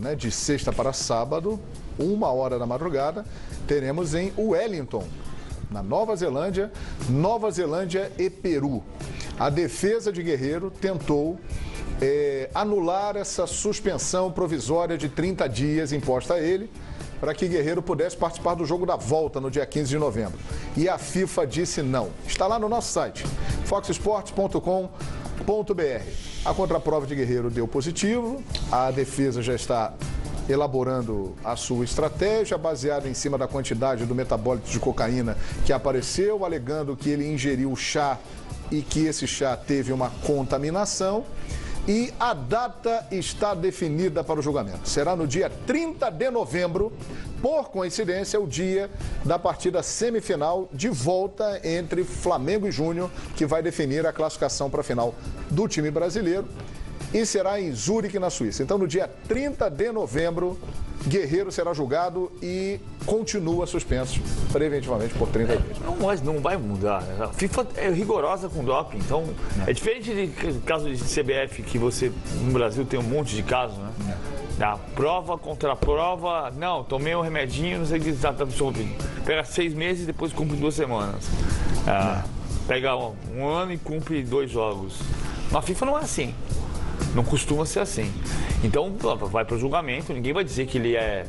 né, de sexta para sábado, 1h da madrugada, teremos em Wellington, na Nova Zelândia e Peru. A defesa de Guerreiro tentou anular essa suspensão provisória de 30 dias imposta a ele, para que Guerreiro pudesse participar do jogo da volta no dia 15 de novembro. E a FIFA disse não. Está lá no nosso site, foxsports.com.br. A contraprova de Guerreiro deu positivo, a defesa já está elaborando a sua estratégia, baseada em cima da quantidade do metabólito de cocaína que apareceu, alegando que ele ingeriu chá e que esse chá teve uma contaminação. E a data está definida para o julgamento. Será no dia 30 de novembro, por coincidência, o dia da partida semifinal de volta entre Flamengo e Júnior, que vai definir a classificação para a final do time brasileiro. E será em Zurique, na Suíça. Então, no dia 30 de novembro, Guerreiro será julgado e continua suspenso preventivamente por 30 dias. Não vai mudar. A FIFA é rigorosa com doping. Então, é diferente do caso de CBF, que você, no Brasil, tem um monte de casos, né? Da prova contra prova. Não, tomei um remedinho, não sei o que está absorvendo. Pega 6 meses e depois cumpre 2 semanas. Pega um ano e cumpre 2 jogos. Na FIFA não é assim. Não costuma ser assim. Então, vai para o julgamento, ninguém vai dizer que ele é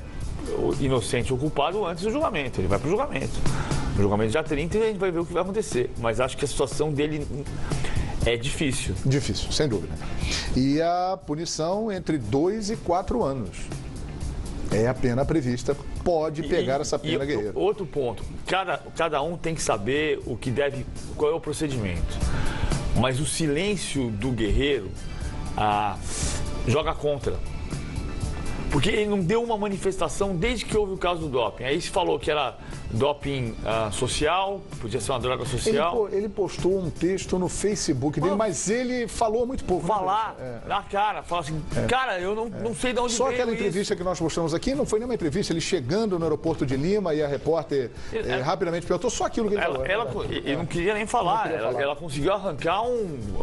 inocente ou culpado antes do julgamento. Ele vai para o julgamento. No julgamento dia 30 a gente vai ver o que vai acontecer. Mas acho que a situação dele é difícil. Difícil, sem dúvida. E a punição entre 2 e 4 anos. É a pena prevista. Pode pegar essa pena, Guerreiro. Outro ponto. Cada um tem que saber o que deve, qual é o procedimento. Mas o silêncio do Guerreiro joga contra. Porque ele não deu uma manifestação desde que houve o caso do doping. Aí se falou que era doping social, podia ser uma droga social. Ele postou um texto no Facebook dele, mas ele falou muito pouco. Falar na cara, falar assim, cara, eu não sei de onde Só veio aquela entrevista que nós mostramos aqui, não foi nenhuma entrevista, ele chegando no aeroporto de Lima e a repórter rapidamente perguntou só aquilo que ele falou. Ele não queria nem falar, ela conseguiu arrancar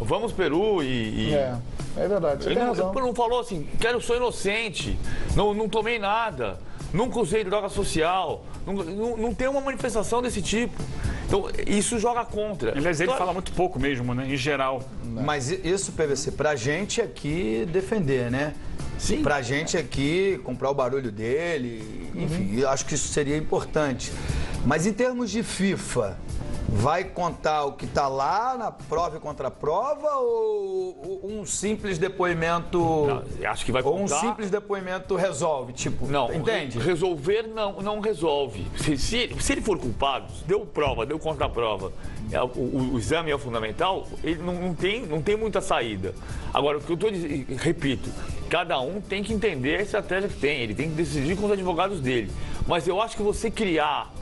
vamos Peru É verdade, você tem razão. Não falou assim, sou inocente, não tomei nada, nunca usei droga social, não tem uma manifestação desse tipo. Então, isso joga contra. Aliás, ele fala muito pouco mesmo, né, em geral. Mas isso, PVC, pra gente aqui defender, né? Sim. Pra gente aqui comprar o barulho dele, enfim, eu acho que isso seria importante. Mas em termos de FIFA, vai contar o que está lá na prova e contra-prova ou um simples depoimento... Não, acho que vai contar... Ou um simples depoimento resolve, tipo, não, entende? Resolver não resolve. Se ele for culpado, deu prova, deu contra-prova, o exame é fundamental, ele não tem muita saída. Agora, o que eu estou dizendo, repito, cada um tem que entender a estratégia que tem, ele tem que decidir com os advogados dele. Mas eu acho que você criar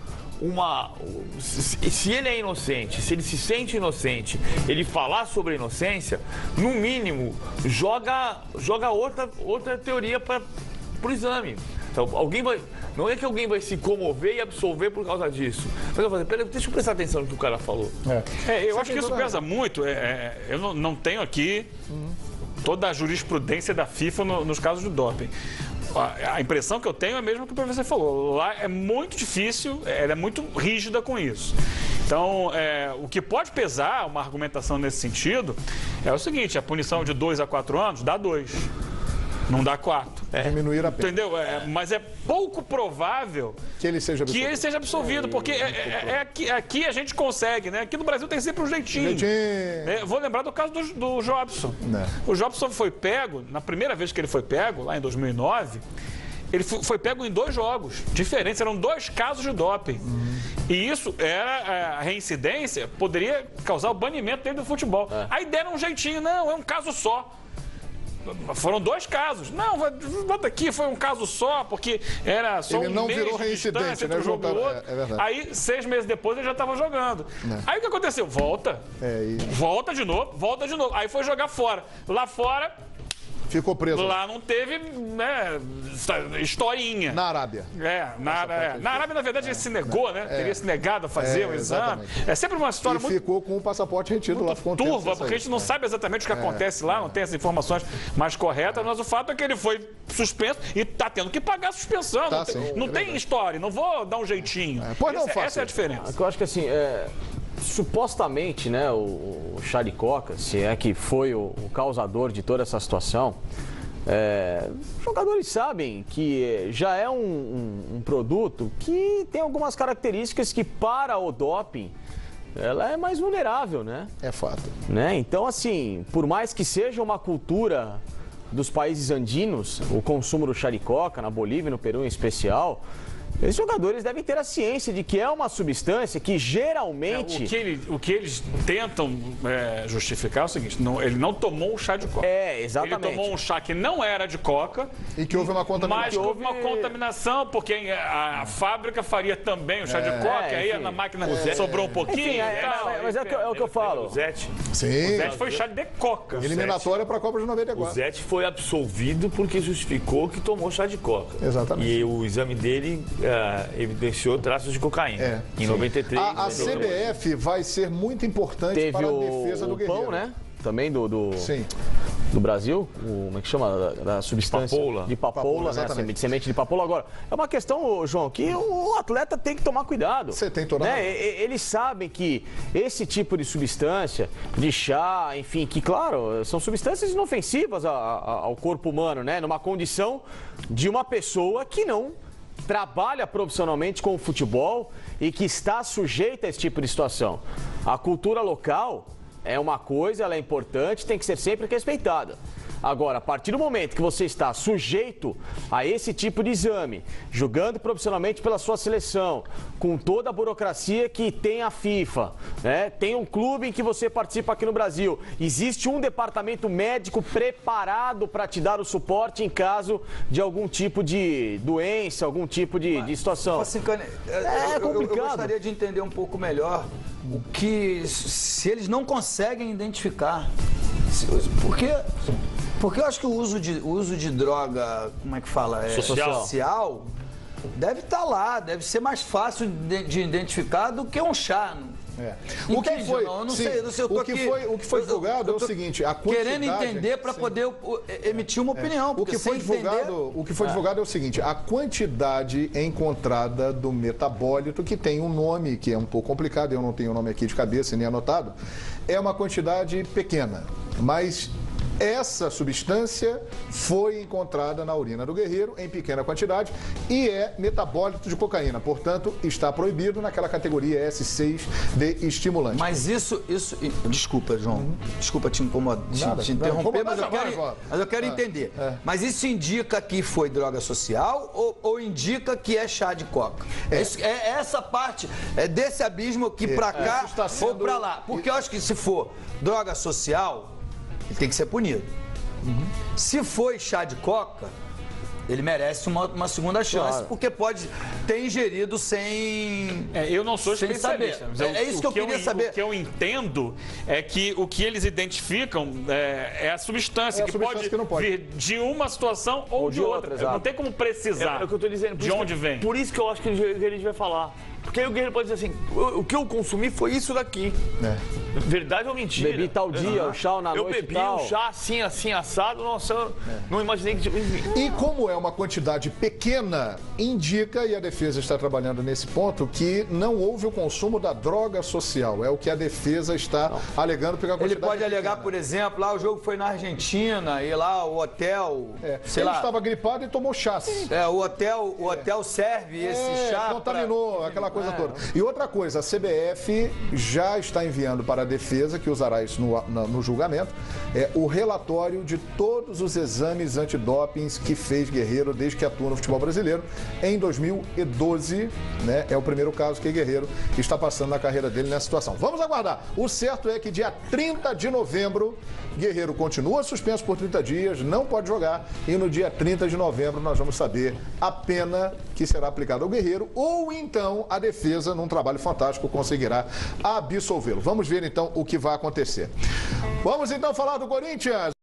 se ele é inocente, se ele se sente inocente, ele falar sobre a inocência, no mínimo, joga outra teoria para o exame. Então, não é que alguém vai se comover e absolver por causa disso. Mas eu vou fazer, deixa eu prestar atenção no que o cara falou. Eu acho que isso pesa muito. Eu não tenho aqui toda a jurisprudência da FIFA nos casos de doping. A impressão que eu tenho é a mesma que o professor falou. Lá é muito difícil, ela é muito rígida com isso. Então, o que pode pesar uma argumentação nesse sentido é o seguinte: a punição de 2 a 4 anos dá 2, não dá 4. Diminuir a pena. Entendeu? Mas é pouco provável que ele seja absolvido. Porque aqui a gente consegue, né? Aqui no Brasil tem sempre um jeitinho. Vou lembrar do caso do Jobson. O Jobson foi pego, na primeira vez que ele foi pego, lá em 2009, ele foi pego em 2 jogos diferentes, eram 2 casos de doping. E isso a reincidência poderia causar o banimento dele do futebol. Aí deram um jeitinho, não, é um caso só. Foram 2 casos. Não, bota aqui, foi um caso só, porque era só ele um não mês virou de reincidente, distância entre um jogo e outro. Aí, 6 meses depois, ele já estava jogando. Aí o que aconteceu? Volta de novo. Aí foi jogar fora. Lá fora, Ficou preso. Lá não teve, né, historinha. Na Arábia. Na Arábia, na verdade, ele se negou, né? Teria se negado a fazer o exame. Exatamente. É sempre uma história muito... ficou com o passaporte retido lá. Ficou turva, porque a gente não sabe exatamente o que acontece lá, não tem as informações mais corretas, mas o fato é que ele foi suspenso e está tendo que pagar a suspensão. Não tem história, não vou dar um jeitinho. Essa é a diferença. Eu acho que assim, supostamente, né, o Charicoca, se é que foi o causador de toda essa situação, os jogadores sabem que já é um produto que tem algumas características que para o doping ela é mais vulnerável, né? É fato. Né? Então, assim, por mais que seja uma cultura dos países andinos, o consumo do charicoca, na Bolívia e no Peru em especial, esses jogadores devem ter a ciência de que é uma substância que geralmente... O que eles tentam justificar é o seguinte, ele não tomou um chá de coca. Exatamente. Ele tomou um chá que não era de coca. E que houve uma contaminação. Mas houve uma contaminação, porque a fábrica faria também o chá de coca, aí na máquina sobrou um pouquinho. Mas é o que eu falo. O Zete. Sim. O Zete foi chá de coca. Eliminatória para a Copa de 94. O Zete foi absolvido porque justificou que tomou chá de coca. Exatamente. E o exame dele evidenciou traços de cocaína. Em 93. A CBF vai ser muito importante para a defesa do Guerreiro. Pão, né? Também Sim. do Brasil, como é que chama? Da substância papoula. De papoula, né? De semente de papoula. Agora, é uma questão, João, que o atleta tem que tomar cuidado. Você tem toda né? Eles sabem que esse tipo de substância, de chá, enfim, que, claro, são substâncias inofensivas ao corpo humano, né? Numa condição de uma pessoa que não trabalha profissionalmente com o futebol e que está sujeita a esse tipo de situação. A cultura local é uma coisa, ela é importante, tem que ser sempre respeitada. Agora, a partir do momento que você está sujeito a esse tipo de exame, jogando profissionalmente pela sua seleção, com toda a burocracia que tem a FIFA, né? Tem um clube em que você participa aqui no Brasil, existe um departamento médico preparado para te dar o suporte em caso de algum tipo de doença, algum tipo de situação. É complicado. Eu gostaria de entender um pouco melhor o que, se eles não conseguem identificar, porque eu acho que o uso de droga, como é que fala? Social, deve estar lá, deve ser mais fácil de identificar do que um chá. O que foi, o que foi divulgado é o seguinte, a quantidade... Querendo entender para poder emitir uma opinião. O que foi divulgado é o seguinte, a quantidade encontrada do metabólito, que tem um nome que é um pouco complicado, eu não tenho o nome aqui de cabeça nem anotado, é uma quantidade pequena, mas... Essa substância foi encontrada na urina do Guerreiro em pequena quantidade e é metabólito de cocaína. Portanto, está proibido naquela categoria S6 de estimulante. Mas isso... Desculpa, João. Desculpa te incomodar, te interromper, mas eu quero entender. Mas isso indica que foi droga social ou indica que é chá de coca? É essa parte, é desse abismo que para cá ou para lá. Porque eu acho que se for droga social... ele tem que ser punido. Se foi chá de coca, ele merece uma segunda chance, porque pode ter ingerido sem... eu não sou especialista. Mas é isso que eu queria saber. O que eu entendo é que o que eles identificam é a substância, que pode vir de uma situação ou de outra. Não tem como precisar o que eu tô dizendo, de onde vem. Por isso que eu acho que ele vai falar. Porque aí o Guerreiro pode dizer assim, o que eu consumi foi isso daqui. Verdade ou mentira? Bebi tal dia, o chá na noite eu bebi o chá assim, assado, nossa, eu não imaginei que... E como é uma quantidade pequena, indica, e a defesa está trabalhando nesse ponto, que não houve o consumo da droga social. É o que a defesa está alegando. Ele pode alegar, por exemplo, lá o jogo foi na Argentina e lá o hotel... Ele estava gripado e tomou chá. O hotel serve esse chá. Contaminou aquela coisa toda. E outra coisa, a CBF já está enviando para a defesa, que usará isso no julgamento, o relatório de todos os exames antidopings que fez Guerreiro desde que atua no futebol brasileiro. Em 2012, né, é o primeiro caso que Guerreiro está passando na carreira dele nessa situação. Vamos aguardar. O certo é que dia 30 de novembro, Guerreiro continua suspenso por 30 dias, não pode jogar, e no dia 30 de novembro nós vamos saber a pena que será aplicada ao Guerreiro, ou então a defesa, num trabalho fantástico, conseguirá absolvê-lo. Vamos ver então o que vai acontecer. Vamos então falar do Corinthians.